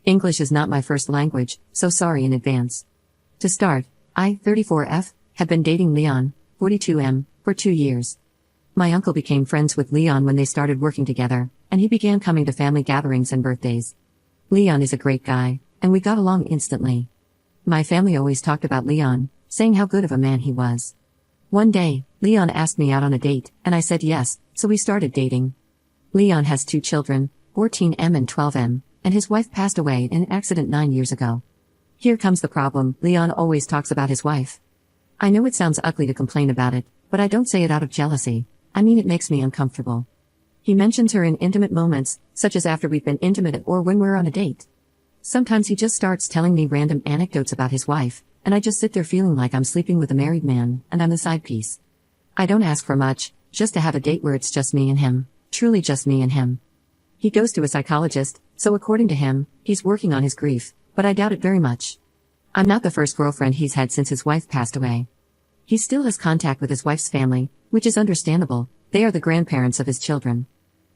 English is not my first language, so sorry in advance. To start, I, 34F, have been dating Leon, 42M, for 2 years. My uncle became friends with Leon when they started working together, and he began coming to family gatherings and birthdays. Leon is a great guy, and we got along instantly. My family always talked about Leon, saying how good of a man he was. One day, Leon asked me out on a date, and I said yes, so we started dating. Leon has 2 children, 14M and 12M, and his wife passed away in an accident 9 years ago. Here comes the problem: Leon always talks about his wife. I know it sounds ugly to complain about it, but I don't say it out of jealousy. I mean, it makes me uncomfortable. He mentions her in intimate moments, such as after we've been intimate or when we're on a date. Sometimes he just starts telling me random anecdotes about his wife, and I just sit there feeling like I'm sleeping with a married man, and I'm the side piece. I don't ask for much, just to have a date where it's just me and him, truly just me and him. He goes to a psychologist, so according to him, he's working on his grief, but I doubt it very much. I'm not the first girlfriend he's had since his wife passed away. He still has contact with his wife's family, which is understandable. They are the grandparents of his children.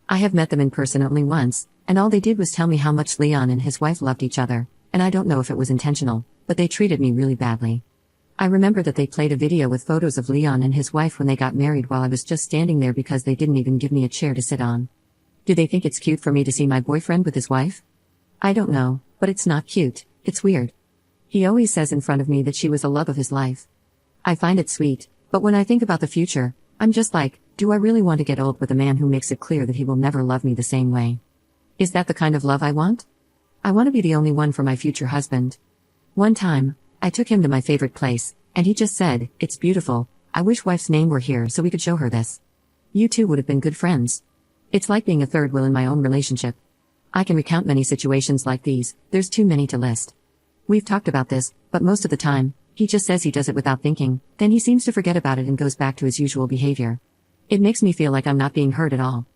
I have met them in person only once, and all they did was tell me how much Leon and his wife loved each other, and I don't know if it was intentional, but they treated me really badly. I remember that they played a video with photos of Leon and his wife when they got married while I was just standing there because they didn't even give me a chair to sit on. Do they think it's cute for me to see my boyfriend with his wife? I don't know, but it's not cute, it's weird. He always says in front of me that she was the love of his life. I find it sweet, but when I think about the future, I'm just like, do I really want to get old with a man who makes it clear that he will never love me the same way? Is that the kind of love I want? I want to be the only one for my future husband. One time, I took him to my favorite place, and he just said, "It's beautiful, I wish wife's name were here so we could show her this. You two would have been good friends." It's like being a third wheel in my own relationship. I can recount many situations like these, there's too many to list. We've talked about this, but most of the time, he just says he does it without thinking, then he seems to forget about it and goes back to his usual behavior. It makes me feel like I'm not being heard at all.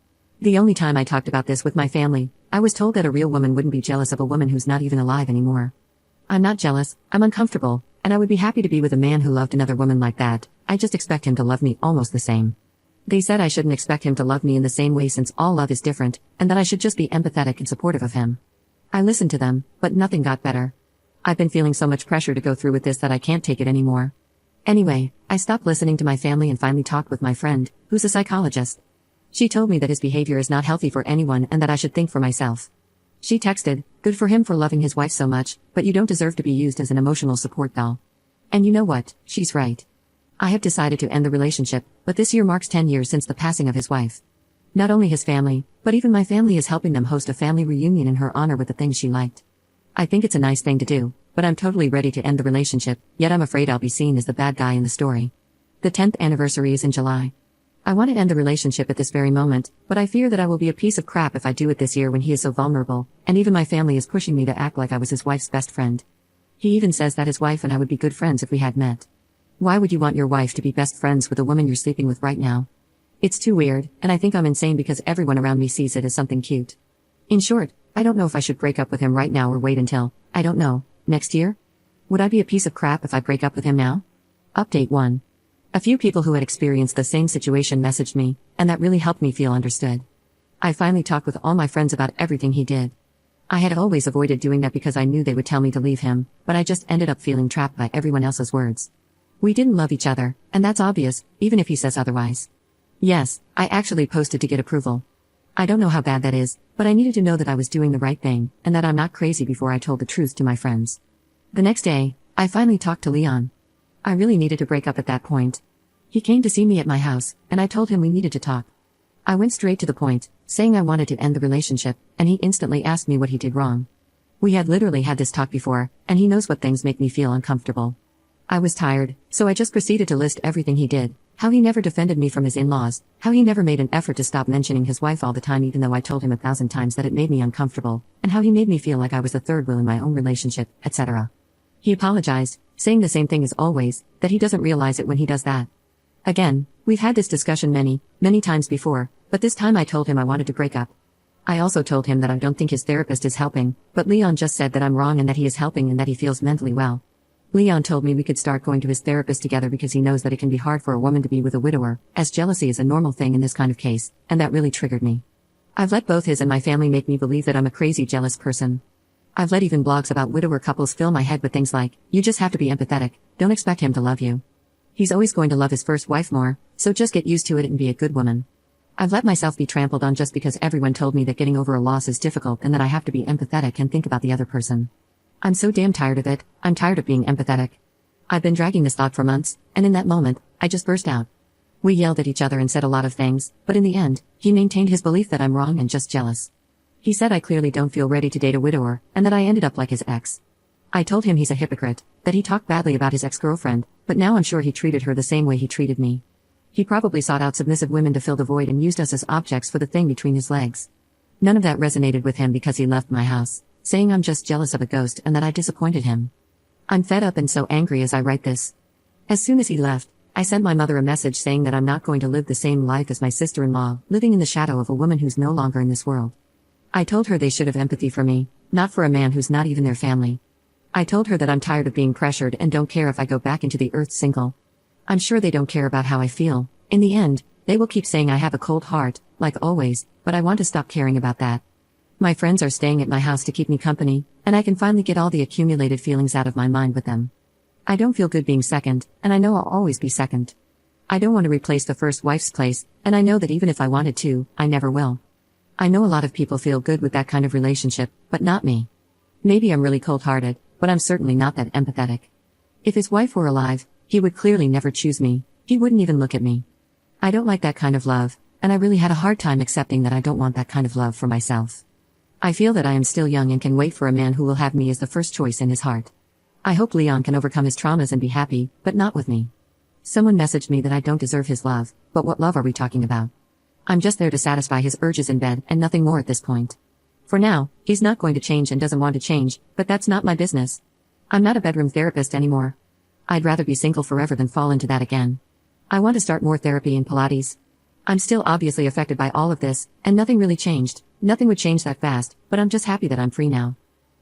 The only time I talked about this with my family, I was told that a real woman wouldn't be jealous of a woman who's not even alive anymore. I'm not jealous, I'm uncomfortable, and I would be happy to be with a man who loved another woman like that. I just expect him to love me almost the same. They said I shouldn't expect him to love me in the same way since all love is different, and that I should just be empathetic and supportive of him. I listened to them, but nothing got better. I've been feeling so much pressure to go through with this that I can't take it anymore. Anyway, I stopped listening to my family and finally talked with my friend, who's a psychologist. She told me that his behavior is not healthy for anyone and that I should think for myself. She texted, "Good for him for loving his wife so much, but you don't deserve to be used as an emotional support doll." And you know what, she's right. I have decided to end the relationship, but this year marks 10 years since the passing of his wife. Not only his family, but even my family is helping them host a family reunion in her honor with the things she liked. I think it's a nice thing to do, but I'm totally ready to end the relationship, yet I'm afraid I'll be seen as the bad guy in the story. The 10th anniversary is in July. I want to end the relationship at this very moment, but I fear that I will be a piece of crap if I do it this year when he is so vulnerable, and even my family is pushing me to act like I was his wife's best friend. He even says that his wife and I would be good friends if we had met. Why would you want your wife to be best friends with the woman you're sleeping with right now? It's too weird, and I think I'm insane because everyone around me sees it as something cute. In short, I don't know if I should break up with him right now or wait until, I don't know, next year? Would I be a piece of crap if I break up with him now? Update 1. A few people who had experienced the same situation messaged me, and that really helped me feel understood. I finally talked with all my friends about everything he did. I had always avoided doing that because I knew they would tell me to leave him, but I just ended up feeling trapped by everyone else's words. We didn't love each other, and that's obvious, even if he says otherwise. Yes, I actually posted to get approval. I don't know how bad that is, but I needed to know that I was doing the right thing, and that I'm not crazy before I told the truth to my friends. The next day, I finally talked to Leon. I really needed to break up at that point. He came to see me at my house, and I told him we needed to talk. I went straight to the point, saying I wanted to end the relationship, and he instantly asked me what he did wrong. We had literally had this talk before, and he knows what things make me feel uncomfortable. I was tired, so I just proceeded to list everything he did, how he never defended me from his in-laws, how he never made an effort to stop mentioning his wife all the time even though I told him 1,000 times that it made me uncomfortable, and how he made me feel like I was the third wheel in my own relationship, etc. He apologized, saying the same thing as always, that he doesn't realize it when he does that. Again, we've had this discussion many times before, but this time I told him I wanted to break up. I also told him that I don't think his therapist is helping, but Leon just said that I'm wrong and that he is helping and that he feels mentally well. Leon told me we could start going to his therapist together because he knows that it can be hard for a woman to be with a widower, as jealousy is a normal thing in this kind of case, and that really triggered me. I've let both his and my family make me believe that I'm a crazy jealous person. I've let even blogs about widower couples fill my head with things like, you just have to be empathetic, don't expect him to love you. He's always going to love his first wife more, so just get used to it and be a good woman. I've let myself be trampled on just because everyone told me that getting over a loss is difficult and that I have to be empathetic and think about the other person. I'm so damn tired of it, I'm tired of being empathetic. I've been dragging this thought for months, and in that moment, I just burst out. We yelled at each other and said a lot of things, but in the end, he maintained his belief that I'm wrong and just jealous. He said I clearly don't feel ready to date a widower, and that I ended up like his ex. I told him he's a hypocrite, that he talked badly about his ex-girlfriend, but now I'm sure he treated her the same way he treated me. He probably sought out submissive women to fill the void and used us as objects for the thing between his legs. None of that resonated with him because he left my house, saying I'm just jealous of a ghost and that I disappointed him. I'm fed up and so angry as I write this. As soon as he left, I sent my mother a message saying that I'm not going to live the same life as my sister-in-law, living in the shadow of a woman who's no longer in this world. I told her they should have empathy for me, not for a man who's not even their family. I told her that I'm tired of being pressured and don't care if I go back into the earth single. I'm sure they don't care about how I feel. In the end, they will keep saying I have a cold heart, like always, but I want to stop caring about that. My friends are staying at my house to keep me company, and I can finally get all the accumulated feelings out of my mind with them. I don't feel good being second, and I know I'll always be second. I don't want to replace the first wife's place, and I know that even if I wanted to, I never will. I know a lot of people feel good with that kind of relationship, but not me. Maybe I'm really cold-hearted, but I'm certainly not that empathetic. If his wife were alive, he would clearly never choose me, he wouldn't even look at me. I don't like that kind of love, and I really had a hard time accepting that I don't want that kind of love for myself. I feel that I am still young and can wait for a man who will have me as the first choice in his heart. I hope Leon can overcome his traumas and be happy, but not with me. Someone messaged me that I don't deserve his love, but what love are we talking about? I'm just there to satisfy his urges in bed and nothing more at this point. For now, he's not going to change and doesn't want to change, but that's not my business. I'm not a bedroom therapist anymore. I'd rather be single forever than fall into that again. I want to start more therapy and Pilates. I'm still obviously affected by all of this, and nothing really changed. Nothing would change that fast, but I'm just happy that I'm free now.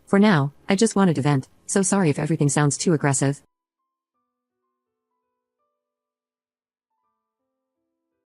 For now, I just wanted to vent, so sorry if everything sounds too aggressive.